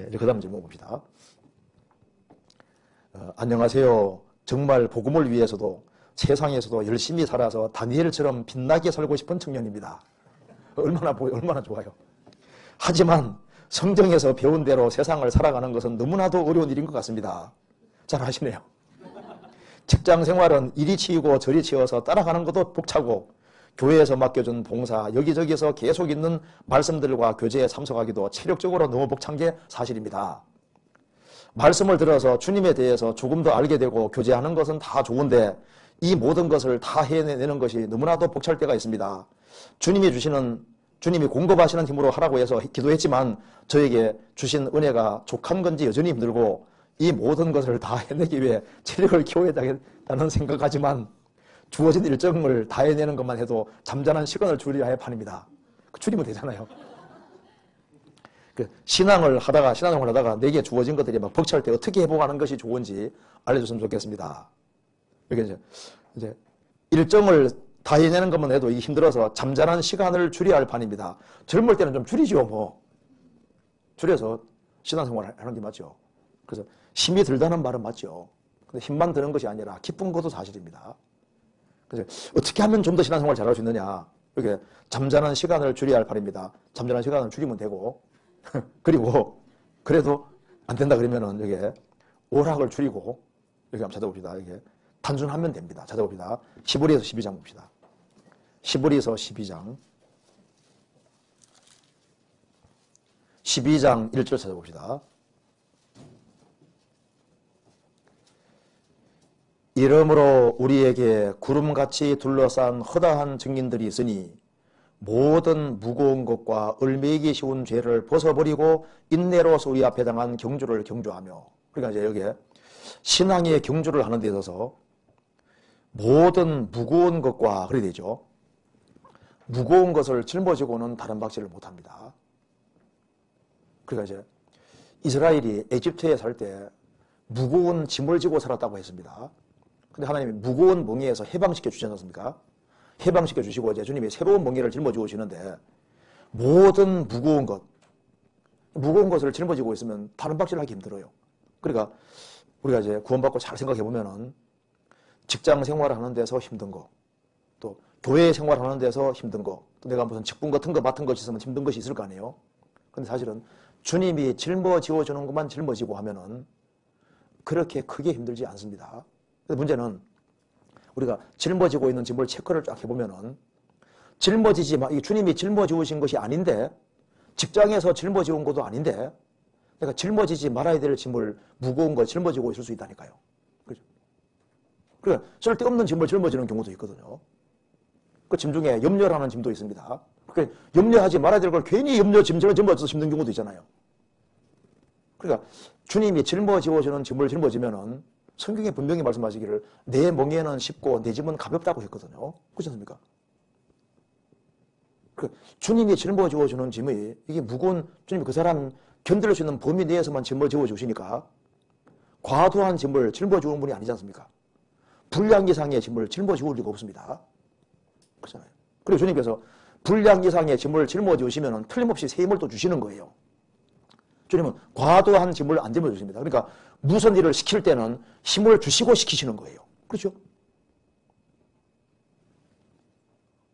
이제 그 다음 질문 봅시다. 안녕하세요. 정말 복음을 위해서도 세상에서도 열심히 살아서 다니엘처럼 빛나게 살고 싶은 청년입니다. 얼마나 좋아요. 하지만 성경에서 배운 대로 세상을 살아가는 것은 너무나도 어려운 일인 것 같습니다. 잘 아시네요. 직장 생활은 이리 치이고 저리 치여서 따라가는 것도 벅차고, 교회에서 맡겨준 봉사, 여기저기서 계속 있는 말씀들과 교제에 참석하기도 체력적으로 너무 벅찬 게 사실입니다. 말씀을 들어서 주님에 대해서 조금 더 알게 되고 교제하는 것은 다 좋은데 이 모든 것을 다 해내는 것이 너무나도 벅찰 때가 있습니다. 주님이 공급하시는 힘으로 하라고 해서 기도했지만 저에게 주신 은혜가 족한 건지 여전히 힘들고 이 모든 것을 다 해내기 위해 체력을 키워야 되겠다는 생각하지만 주어진 일정을 다 해내는 것만 해도 잠잠한 시간을 줄여야 할 판입니다. 줄이면 되잖아요. 신앙을 하다가 내게 주어진 것들이 막 벅찰 때 어떻게 해보가는 것이 좋은지 알려줬으면 좋겠습니다. 이게 이제 일정을 다 해내는 것만 해도 이게 힘들어서 잠잠한 시간을 줄여야 할 판입니다. 젊을 때는 좀 줄이죠, 뭐. 줄여서 신앙생활 하는 게 맞죠. 그래서 힘이 들다는 말은 맞죠. 근데 힘만 드는 것이 아니라 기쁜 것도 사실입니다. 그래서 어떻게 하면 좀 더 신앙생활 잘할 수 있느냐. 이렇게 잠잠한 시간을 줄여야 할 판입니다. 잠잠한 시간을 줄이면 되고, 그리고 그래도 안 된다 그러면은 이게 오락을 줄이고, 여기 한번 찾아봅시다. 이게 단순하면 됩니다. 찾아봅시다. 히브리서 12장 봅시다. 히브리서 12장 1절 찾아봅시다. 이러므로 우리에게 구름같이 둘러싼 허다한 증인들이 있으니 모든 무거운 것과 얼매이기 쉬운 죄를 벗어버리고 인내로서 우리 앞에 당한 경주를 경주하며, 그러니까 이제 여기에 신앙의 경주를 하는 데 있어서 모든 무거운 것과, 그래야 되죠. 무거운 것을 짊어지고는 다른 박질을 못합니다. 그러니까 이제 이스라엘이 에집트에 살 때 무거운 짐을 지고 살았다고 했습니다. 근데 하나님이 무거운 멍에에서 해방시켜 주지 않았습니까? 해방시켜 주시고 이제 주님이 새로운 멍에를 짊어지고 오시는데 모든 무거운 것을 짊어지고 있으면 다른 박질을 하기 힘들어요. 그러니까 우리가 이제 구원받고 잘 생각해 보면은 직장 생활하는 데서 힘든 거, 또 교회 생활하는 데서 힘든 거, 또 내가 무슨 직분 같은 거 맡은 것이 있으면 힘든 것이 있을 거 아니에요. 근데 사실은 주님이 짊어지워 주는 것만 짊어지고 하면은 그렇게 크게 힘들지 않습니다. 근데 문제는 우리가 짊어지고 있는 짐을 체크를 쫙 해보면은 주님이 짊어지우신 것이 아닌데, 직장에서 짊어지운 것도 아닌데 내가 짊어지지 말아야 될 짐을, 무거운 걸 짊어지고 있을 수 있다니까요. 그죠? 그러니까 쓸데없는 짐을 짊어지는 경우도 있거든요. 그 짐 중에 염려라는 짐도 있습니다. 그러니까 염려하지 말아야 될 걸 괜히 짐을 짊어져서 힘든 경우도 있잖아요. 그러니까 주님이 짊어지워주는 짐을 짊어지면은 성경에 분명히 말씀하시기를 내 멍에는 쉽고 내 짐은 가볍다고 했거든요. 그렇지 않습니까? 주님이 짊어지워주는 짐이 이게 무거운, 주님이 그 사람 견딜 수 있는 범위 내에서만 짊어지워 주시니까 과도한 짐을 짊어지우는 분이 아니지 않습니까? 분량 이상의 짐을 짊어지울 리가 없습니다. 그렇잖아요. 그리고 주님께서 분량 이상의 짐을 짊어지우시면 틀림없이 새 힘을 또 주시는 거예요. 주님은 과도한 짐을 안 짊어주십니다. 그러니까 무슨 일을 시킬 때는 힘을 주시고 시키시는 거예요. 그렇죠?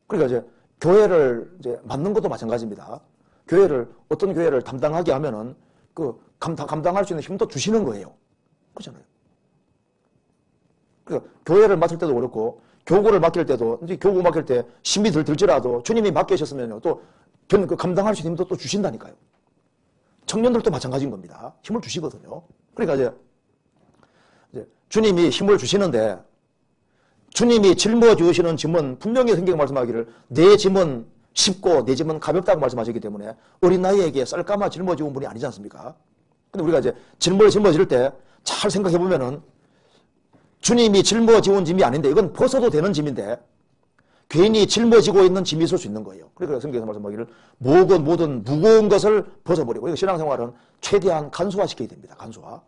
그러니까 이제 교회를 이제 맡는 것도 마찬가지입니다. 어떤 교회를 담당하게 하면은 감당할 수 있는 힘도 주시는 거예요. 그렇잖아요. 그러니까 교회를 맡을 때도 그렇고, 교구를 맡길 때도, 이제 교구 맡길 때 힘이 들지라도 주님이 맡기셨으면요, 또 감당할 수 있는 힘도 또 주신다니까요. 청년들도 마찬가지인 겁니다. 힘을 주시거든요. 그러니까 이제 주님이 힘을 주시는데, 주님이 짊어지우시는 짐은 분명히 성경에 말씀하기를 내 짐은 쉽고 내 짐은 가볍다고 말씀하시기 때문에 어린 나이에게 쌀까마 짊어지운 분이 아니지 않습니까? 근데 우리가 이제 짐을 짊어질 때 잘 생각해 보면은 주님이 짊어지운 짐이 아닌데, 이건 벗어도 되는 짐인데 괜히 짊어지고 있는 짐이 있을 수 있는 거예요. 그러니까 성경에서 말씀하기를 모든 무거운 것을 벗어버리고, 신앙생활은 최대한 간소화시켜야 됩니다. 간소화.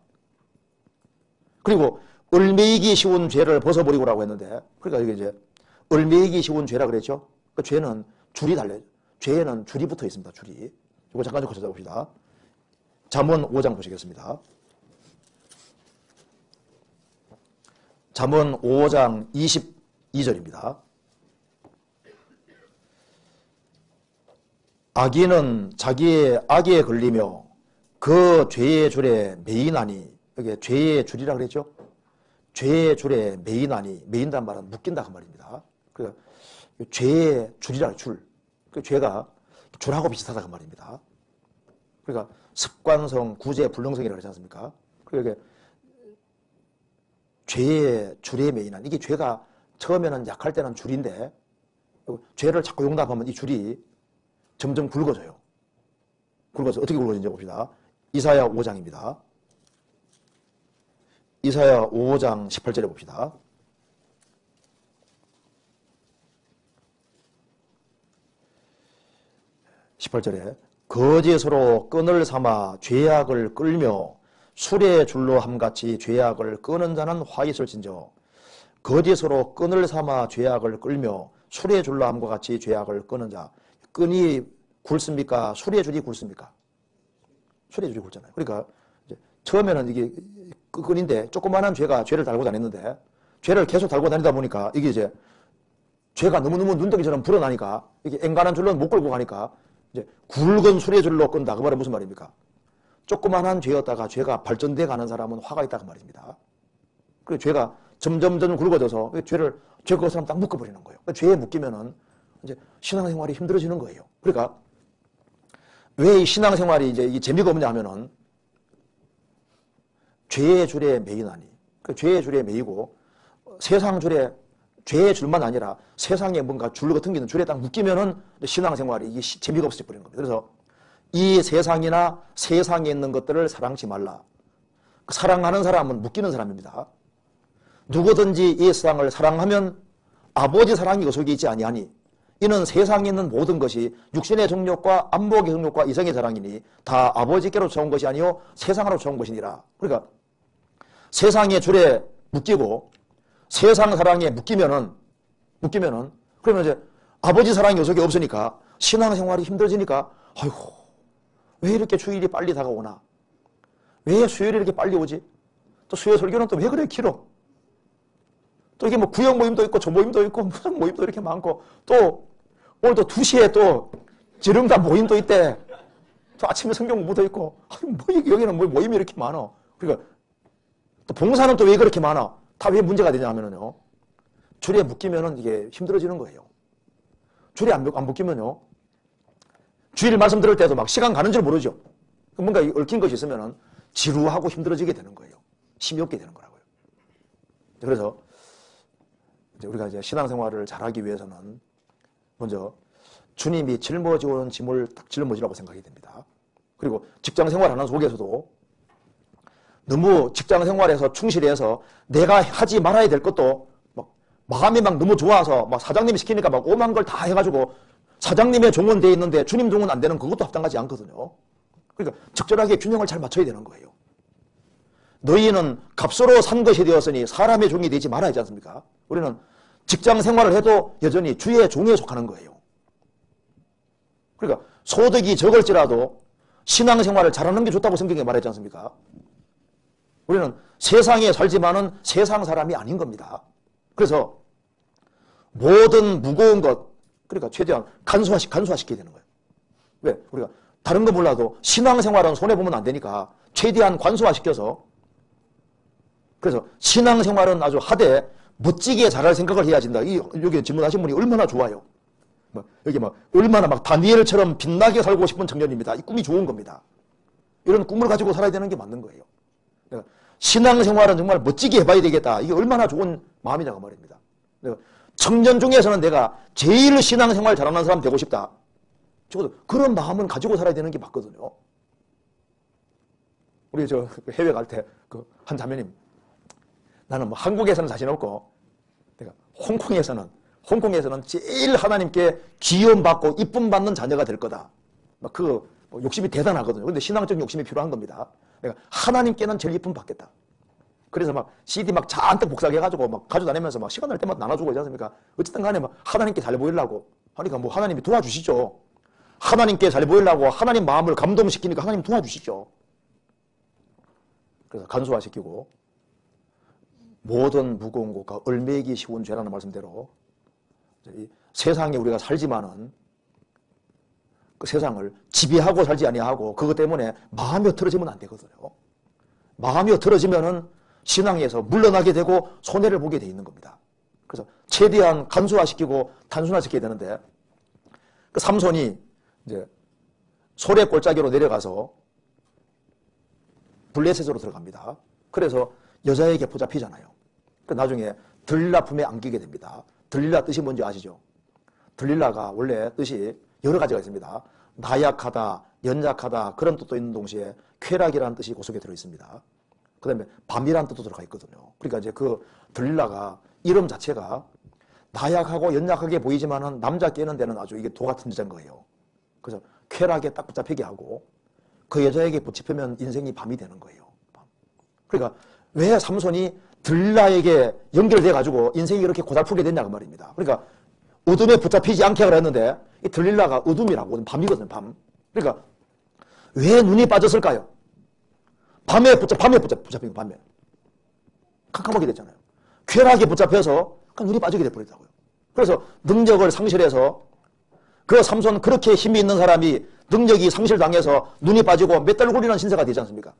그리고 얼매이기 쉬운 죄를 벗어버리고라고 했는데, 그러니까 이게 이제 얼매이기 쉬운 죄라 그랬죠. 그 죄는 줄이 달려요. 죄에는 줄이 붙어 있습니다. 줄이. 이거 잠깐 좀 찾아봅시다. 잠언 5장 보시겠습니다. 잠언 5장 22절입니다. 악인은 자기의 악에 걸리며 그 죄의 줄에 매이나니, 여기 죄의 줄이라 그랬죠? 죄의 줄에 매이나니, 매인단 말은 묶인다 그 말입니다. 그 죄의 줄이라 줄. 그 죄가 줄하고 비슷하다 그 말입니다. 그러니까 습관성, 구제, 불능성이라고 그러지 않습니까? 그러니까 죄의 줄에 매이나니, 이게 죄가 처음에는 약할 때는 줄인데 죄를 자꾸 용납하면 이 줄이 점점 굵어져요. 굵어서 어떻게 굵어지는지 봅시다. 이사야 5장입니다. 이사야 5장 18절에 봅시다. (18절에) 거짓으로 끈을 삼아 죄악을 끌며 술의 줄로 함같이 죄악을 끄는 자는 화 있을진저. 거짓으로 끈을 삼아 죄악을 끌며 술의 줄로 함과 같이 죄악을 끄는 자. 끈이 굵습니까? 술의 줄이 굵습니까? 술의 줄이 굵잖아요. 그러니까 이제 처음에는 이게 끈인데 조그마한 죄를 달고 다녔는데 죄를 계속 달고 다니다 보니까 이게 이제 죄가 너무너무 눈덩이처럼 불어나니까 이게 앵간한 줄로는 못 끌고 가니까 이제 굵은 술의 줄로 끈다. 그 말은 무슨 말입니까? 조그마한 죄였다가 죄가 발전돼 가는 사람은 화가 있다 그 말입니다. 그리고 죄가 점점 굵어져서 죄 그 사람 딱 묶어버리는 거예요. 그러니까 죄에 묶이면은 이제 신앙생활이 힘들어지는 거예요. 그러니까 왜 이 신앙생활이 이제 이 재미가 없냐 하면은 죄의 줄에 매이나니, 그 죄의 줄에 매이고 세상 줄에 죄의 줄만 아니라 세상에 뭔가 줄 같은 게 있는 줄에 딱 묶이면은 신앙생활이 이게 재미가 없어져 버리는 겁니다. 그래서 이 세상이나 세상에 있는 것들을 사랑치 말라. 사랑하는 사람은 묶이는 사람입니다. 누구든지 이 세상을 사랑하면 아버지 사랑이 그 속에 있지 아니하니 이는 세상에 있는 모든 것이 육신의 정욕과 안목의 정욕과 이성의 사랑이니 다 아버지께로부터 온 것이 아니요 세상으로부터 온 것이니라. 그러니까 세상의 줄에 묶이고 세상 사랑에 묶이면은 그러면 이제 아버지 사랑이 요 속에 없으니까 신앙생활이 힘들어지니까 아이고 왜 이렇게 주일이 빨리 다가오나? 왜 수요일이 이렇게 빨리 오지? 또 수요 설교는 또 왜 그래 길어? 또 이게 뭐 구역 모임도 있고 조 모임도 있고 무슨 모임도 이렇게 많고 또 오늘 또 2시에 또 지름단 모임도 있대. 또 아침에 성경 공부도 있고 뭐 여기는 뭐 모임이 이렇게 많아. 그러니까 또 봉사는 또 왜 그렇게 많아? 다 왜 문제가 되냐 하면은요. 줄에 묶이면은 이게 힘들어지는 거예요. 줄에 안 묶이면요. 주일 말씀 들을 때도 막 시간 가는 줄 모르죠. 뭔가 얽힌 것이 있으면은 지루하고 힘들어지게 되는 거예요. 힘이 없게 되는 거라고요. 그래서 우리가 이제 신앙생활을 잘하기 위해서는 먼저 주님이 짊어지는 짐을 딱 짊어지라고 생각이 됩니다. 그리고 직장생활하는 속에서도 너무 직장생활에서 충실해서 내가 하지 말아야 될 것도 막 마음이 막 너무 좋아서 막 사장님이 시키니까 막 오만 걸 다 해가지고 사장님의 종은 돼 있는데 주님 종은 안 되는 그것도 합당하지 않거든요. 그러니까 적절하게 균형을 잘 맞춰야 되는 거예요. 너희는 값으로 산 것이 되었으니 사람의 종이 되지 말아야 하지 않습니까? 우리는 직장 생활을 해도 여전히 주의 종에 속하는 거예요. 그러니까 소득이 적을지라도 신앙생활을 잘하는 게 좋다고 성경에 말했지 않습니까? 우리는 세상에 살지만은 세상 사람이 아닌 겁니다. 그래서 모든 무거운 것, 그러니까 최대한 간소화시켜야 되는 거예요. 왜? 우리가 다른 거 몰라도 신앙생활은 손해보면 안 되니까 최대한 관소화시켜서 그래서 신앙생활은 아주 하되 멋지게 잘할 생각을 해야 진다. 여기 질문하신 분이 얼마나 좋아요. 여기 얼마나 다니엘처럼 빛나게 살고 싶은 청년입니다. 이 꿈이 좋은 겁니다. 이런 꿈을 가지고 살아야 되는 게 맞는 거예요. 그러니까 신앙생활은 정말 멋지게 해봐야 되겠다. 이게 얼마나 좋은 마음이냐고 말입니다. 청년 중에서는 내가 제일 신앙생활 잘하는 사람 되고 싶다. 적어도 그런 마음은 가지고 살아야 되는 게 맞거든요. 우리 해외 갈 때 한 자매님, 나는 한국에서는 자신 없고 내가 홍콩에서는 제일 하나님께 기원받고 이쁨 받는 자녀가 될 거다. 욕심이 대단하거든요. 근데 신앙적 욕심이 필요한 겁니다. 내가 하나님께는 제일 이쁨 받겠다. 그래서 CD 잔뜩 복사해가지고 가져다니면서 시간 날 때마다 나눠주고 있지 않습니까? 어쨌든 간에 하나님께 잘 보이려고 하니까 하나님이 도와주시죠. 하나님께 잘 보이려고 하나님 마음을 감동시키니까 하나님 도와주시죠. 그래서 간소화시키고 모든 무거운 것과 얼매기 쉬운 죄라는 말씀대로 이 세상에 우리가 살지만은 그 세상을 지배하고 살지 아니하고 그것 때문에 마음이 틀어지면 안 되거든요. 마음이 틀어지면은 신앙에서 물러나게 되고 손해를 보게 돼 있는 겁니다. 그래서 최대한 간소화시키고 단순화시켜야 되는데 그 삼손이 이제 소래 골짜기로 내려가서 블레셋으로 들어갑니다. 그래서 여자에게 붙잡히잖아요. 나중에 들릴라 품에 안기게 됩니다. 들릴라 뜻이 뭔지 아시죠? 들릴라가 원래 뜻이 여러 가지가 있습니다. 나약하다, 연약하다 그런 뜻도 있는 동시에 쾌락이라는 뜻이 그 속에 들어있습니다. 그 다음에 밤이라는 뜻도 들어가 있거든요. 그러니까 이제 그 들릴라가 이름 자체가 나약하고 연약하게 보이지만은 남자 깨는 데는 아주 이게 도 같은 여자인 거예요. 그래서 쾌락에 딱 붙잡히게 하고 그 여자에게 붙잡히면 인생이 밤이 되는 거예요. 그러니까 왜 삼손이 들릴라에게 연결돼 가지고 인생이 이렇게 고달프게 됐냐 그 말입니다. 그러니까 어둠에 붙잡히지 않게 하라 했는데 이 들릴라가 어둠이라고 밤이거든요. 밤. 그러니까 왜 눈이 빠졌을까요? 밤에 붙잡힌 거 밤에 캄캄하게 됐잖아요. 쾌락에 붙잡혀서 눈이 빠지게 돼버리더라고요. 그래서 능력을 상실해서 그 삼손 그렇게 힘이 있는 사람이 능력이 상실당해서 눈이 빠지고 몇 달 굴리는 신세가 되지 않습니까?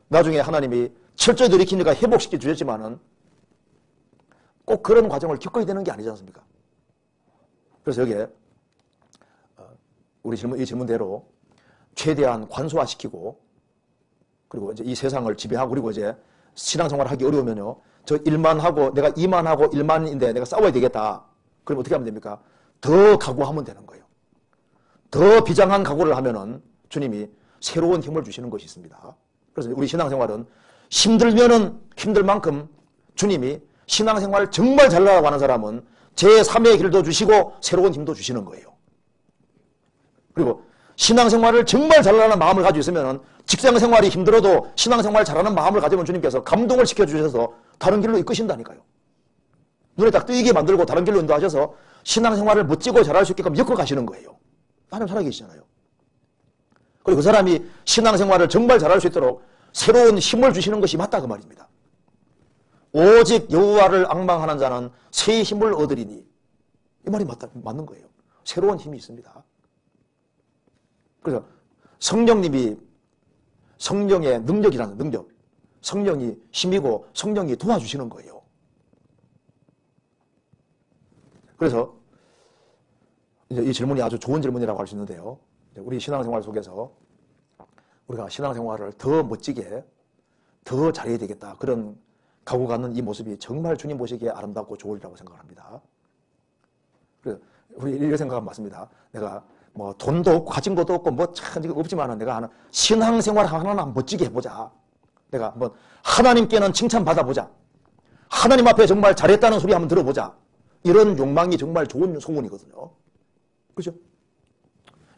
나중에 하나님이 철저히 돌이키니까 회복시켜 주셨지만은 꼭 그런 과정을 겪어야 되는 게 아니지 않습니까? 그래서 여기에 우리 이 질문대로 최대한 관소화시키고 그리고 이제 이 세상을 지배하고 그리고 이제 신앙생활을 하기 어려우면요. 저 일만 하고 내가 이만 하고 일만인데 내가 싸워야 되겠다. 그럼 어떻게 하면 됩니까? 더 각오하면 되는 거예요. 더 비장한 각오를 하면은 주님이 새로운 힘을 주시는 것이 있습니다. 그래서 우리 신앙생활은 힘들면은 힘들 만큼 주님이 신앙생활 정말 잘하라고 하는 사람은 제3의 길도 주시고 새로운 힘도 주시는 거예요. 그리고 신앙생활을 정말 잘하라는 마음을 가지고 있으면 직장생활이 힘들어도 신앙생활 잘하는 마음을 가지면 주님께서 감동을 시켜주셔서 다른 길로 이끄신다니까요. 눈에 딱 뜨이게 만들고 다른 길로 인도하셔서 신앙생활을 멋지고 잘할 수 있게끔 엮어 가시는 거예요. 하나님 살아계시잖아요. 그리고 그 사람이 신앙생활을 정말 잘할 수 있도록 새로운 힘을 주시는 것이 맞다 그 말입니다. 오직 여호와를 앙망하는 자는 새 힘을 얻으리니 이 말이 맞는 거예요. 새로운 힘이 있습니다. 그래서 성령님이 성령의 능력이라는 능력, 성령이 힘이고 성령이 도와주시는 거예요. 그래서 이제 이 질문이 아주 좋은 질문이라고 할 수 있는데요. 우리 신앙생활 속에서 우리가 신앙생활을 더 멋지게 더 잘해야 되겠다. 그런 각오 갖는 이 모습이 정말 주님 보시기에 아름답고 좋으리라고 생각합니다. 그래서 우리 이런 생각은 맞습니다. 내가 뭐 돈도 없고 가진 것도 없고 뭐 참 없지만은 내가 하나 신앙생활 하나는 멋지게 해보자. 내가 한번 하나님께는 칭찬받아보자. 하나님 앞에 정말 잘했다는 소리 한번 들어보자. 이런 욕망이 정말 좋은 소문이거든요. 그죠?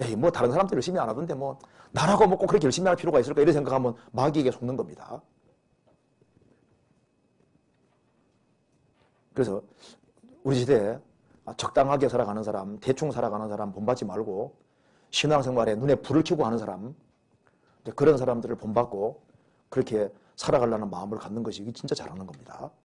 에이, 뭐 다른 사람들 열심히 안 하던데 뭐 나라고 뭐 꼭 그렇게 열심히 할 필요가 있을까? 이런 생각하면 마귀에게 속는 겁니다. 그래서 우리 시대에 적당하게 살아가는 사람, 대충 살아가는 사람 본받지 말고 신앙생활에 눈에 불을 켜고 하는 사람, 그런 사람들을 본받고 그렇게 살아가려는 마음을 갖는 것이 진짜 잘하는 겁니다.